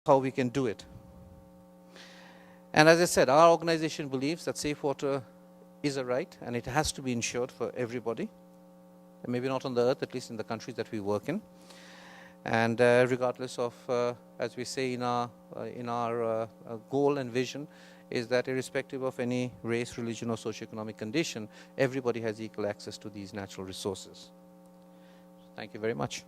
how we can do it. And as I said, our organization believes that safe water is a right, and it has to be ensured for everybody. And maybe not on the earth, at least in the countries that we work in. And regardless of, as we say in our goal and vision, is that irrespective of any race, religion, or socioeconomic condition, everybody has equal access to these natural resources. Thank you very much.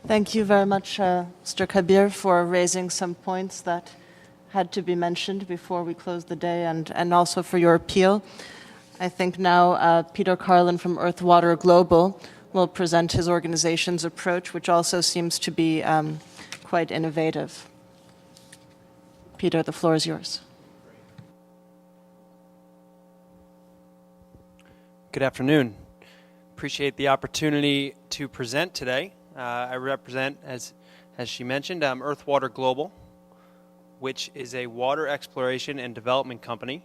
Thank you very much, Mr. Kabir, for raising some points that had to be mentioned before we close the day, and also for your appeal. I think now Peter Karlen from Earth Water Global will present his organization's approach, which also seems to be quite innovative. Peter, the floor is yours. Good afternoon. Appreciate the opportunity to present today. I represent, as she mentioned, Earth Water Global, which is a water exploration and development company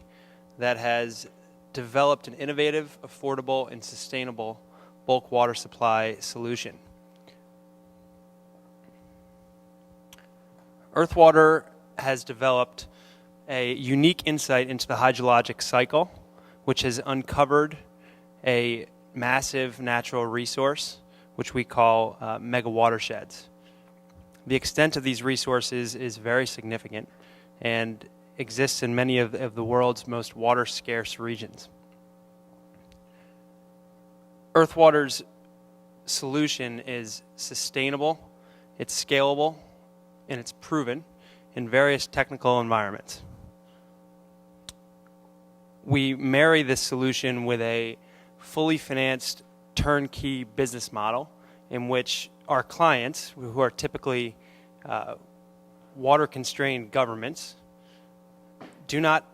that has developed an innovative, affordable, and sustainable bulk water supply solution. Earth Water has developed a unique insight into the hydrologic cycle, which has uncovered a massive natural resource, which we call mega watersheds. The extent of these resources is very significant and exists in many of the world's most water-scarce regions. Earth Water's solution is sustainable, it's scalable, and it's proven in various technical environments. We marry this solution with a fully financed turnkey business model in which our clients, who are typically water-constrained governments, do not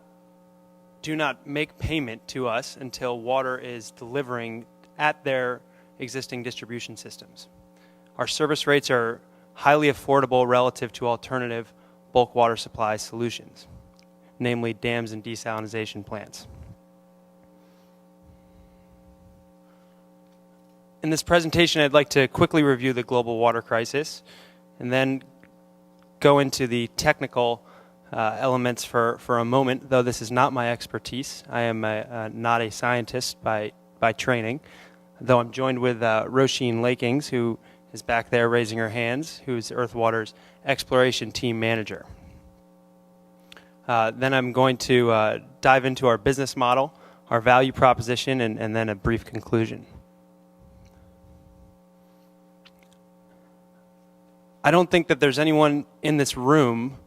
make payment to us until water is delivering at their existing distribution systems. Our service rates are highly affordable relative to alternative bulk water supply solutions, namely dams and desalination plants. In this presentation, I'd like to quickly review the global water crisis and then go into the technical elements for a moment, though this is not my expertise. I am not a scientist by training, though I'm joined with Roisin Lakings, who is back there raising her hands, who's Earth Water's exploration team manager. Then I'm going to dive into our business model, our value proposition, and then a brief conclusion. I don't think that there's anyone in this room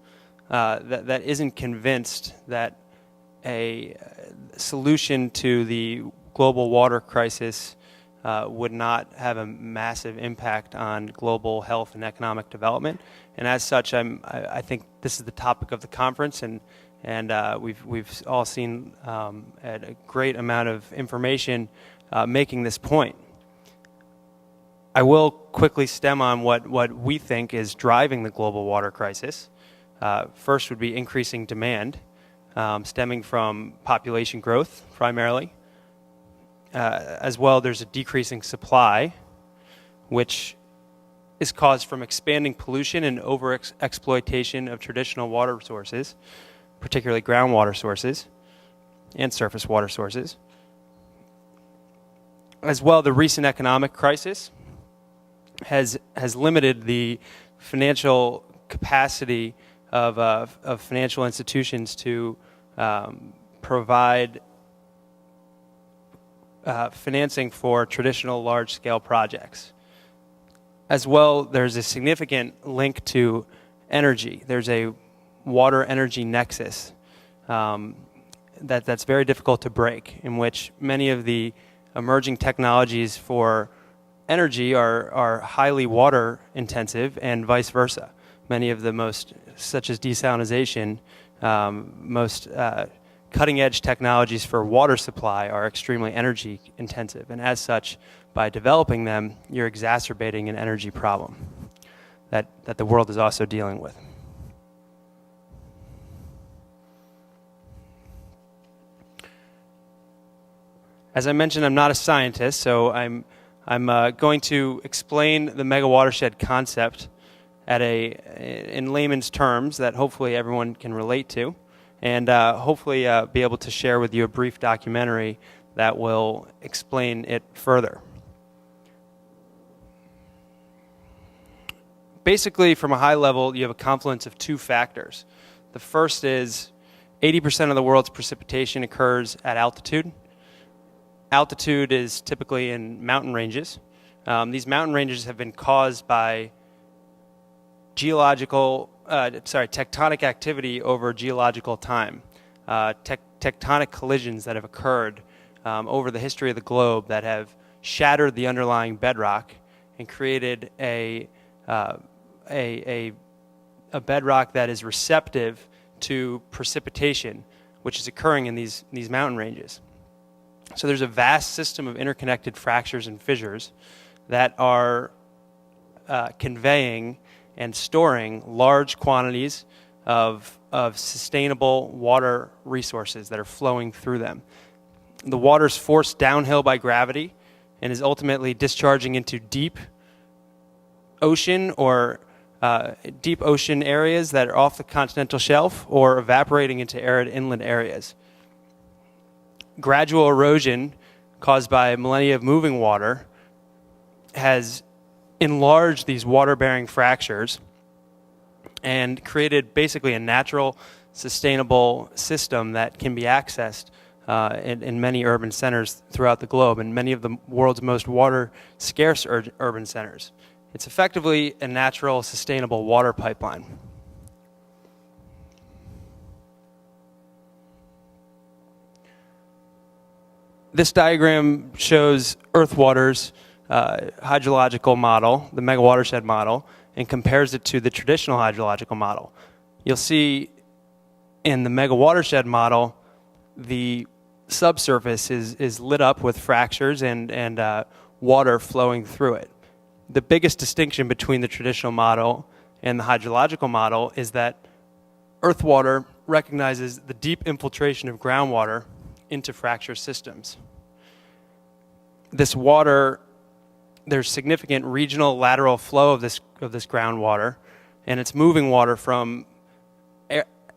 that isn't convinced that a solution to the global water crisis would not have a massive impact on global health and economic development. And as such, I think this is the topic of the conference, and we've all seen a great amount of information making this point. I will quickly stem on what we think is driving the global water crisis. First would be increasing demand, stemming from population growth primarily. As well, there's a decreasing supply, which is caused from expanding pollution and over-exploitation of traditional water sources, particularly groundwater sources and surface water sources. As well, the recent economic crisis has limited the financial capacity of financial institutions to provide financing for traditional large-scale projects. As well, there's a significant link to energy. There's a water-energy nexus that's very difficult to break, in which many of the emerging technologies for energy are highly water intensive and vice versa. Many of the most, such as desalination, most cutting edge technologies for water supply are extremely energy intensive. And as such, by developing them, you're exacerbating an energy problem that the world is also dealing with. As I mentioned, I'm not a scientist, so I'm going to explain the mega watershed concept in layman's terms that hopefully everyone can relate to, and hopefully be able to share with you a brief documentary that will explain it further. Basically, from a high level, you have a confluence of two factors. The first is 80% of the world's precipitation occurs at altitude. Altitude is typically in mountain ranges. These mountain ranges have been caused by tectonic activity over geological time. Tectonic collisions that have occurred over the history of the globe that have shattered the underlying bedrock and created a bedrock that is receptive to precipitation, which is occurring in these mountain ranges. So there's a vast system of interconnected fractures and fissures that are conveying and storing large quantities of sustainable water resources that are flowing through them. The water is forced downhill by gravity and is ultimately discharging into deep ocean areas that are off the continental shelf or evaporating into arid inland areas. Gradual erosion caused by millennia of moving water has enlarged these water-bearing fractures and created basically a natural, sustainable system that can be accessed in many urban centers throughout the globe and many of the world's most water-scarce urban centers. It's effectively a natural, sustainable water pipeline. This diagram shows Earthwater's hydrological model, the mega watershed model, and compares it to the traditional hydrological model. You'll see in the mega watershed model, the subsurface is lit up with fractures and water flowing through it. The biggest distinction between the traditional model and the hydrological model is that Earthwater recognizes the deep infiltration of groundwater into fracture systems. This water, there's significant regional lateral flow of this groundwater, and it's moving water from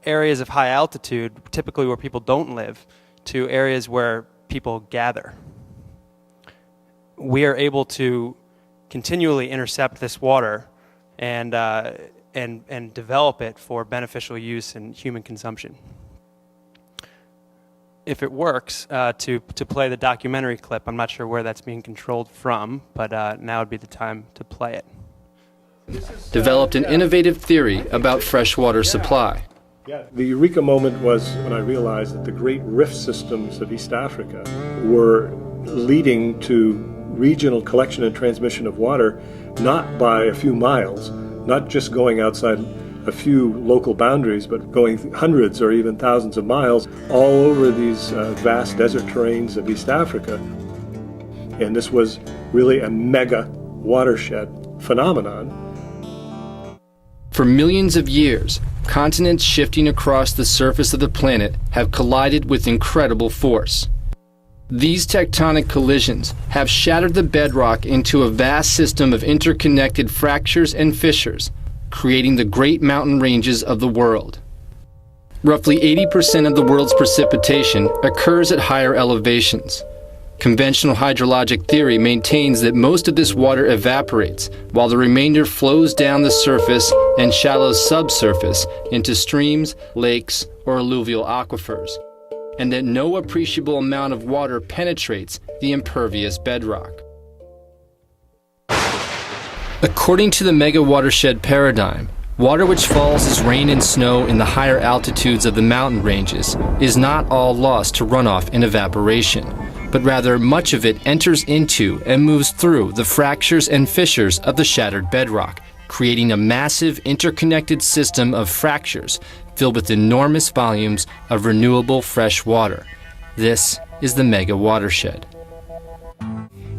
areas of high altitude, typically where people don't live, to areas where people gather. We are able to continually intercept this water and develop it for beneficial use and human consumption. If it works, to play the documentary clip, I'm not sure where that's being controlled from, but now would be the time to play it. Developed an innovative theory about freshwater supply. Yeah, the eureka moment was when I realized that the great rift systems of East Africa were leading to regional collection and transmission of water, not by a few miles, not just going outside a few local boundaries, but going hundreds or even thousands of miles all over these vast desert terrains of East Africa. And this was really a mega watershed phenomenon. For millions of years, continents shifting across the surface of the planet have collided with incredible force. These tectonic collisions have shattered the bedrock into a vast system of interconnected fractures and fissures, creating the great mountain ranges of the world. Roughly 80% of the world's precipitation occurs at higher elevations. Conventional hydrologic theory maintains that most of this water evaporates, while the remainder flows down the surface and shallow subsurface into streams, lakes, or alluvial aquifers, and that no appreciable amount of water penetrates the impervious bedrock. According to the mega watershed paradigm, water which falls as rain and snow in the higher altitudes of the mountain ranges is not all lost to runoff and evaporation, but rather much of it enters into and moves through the fractures and fissures of the shattered bedrock, creating a massive interconnected system of fractures filled with enormous volumes of renewable fresh water. This is the mega watershed.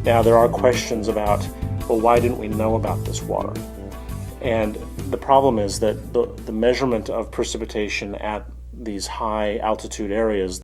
Now there are questions about, well, why didn't we know about this water? And the problem is that the measurement of precipitation at these high altitude areas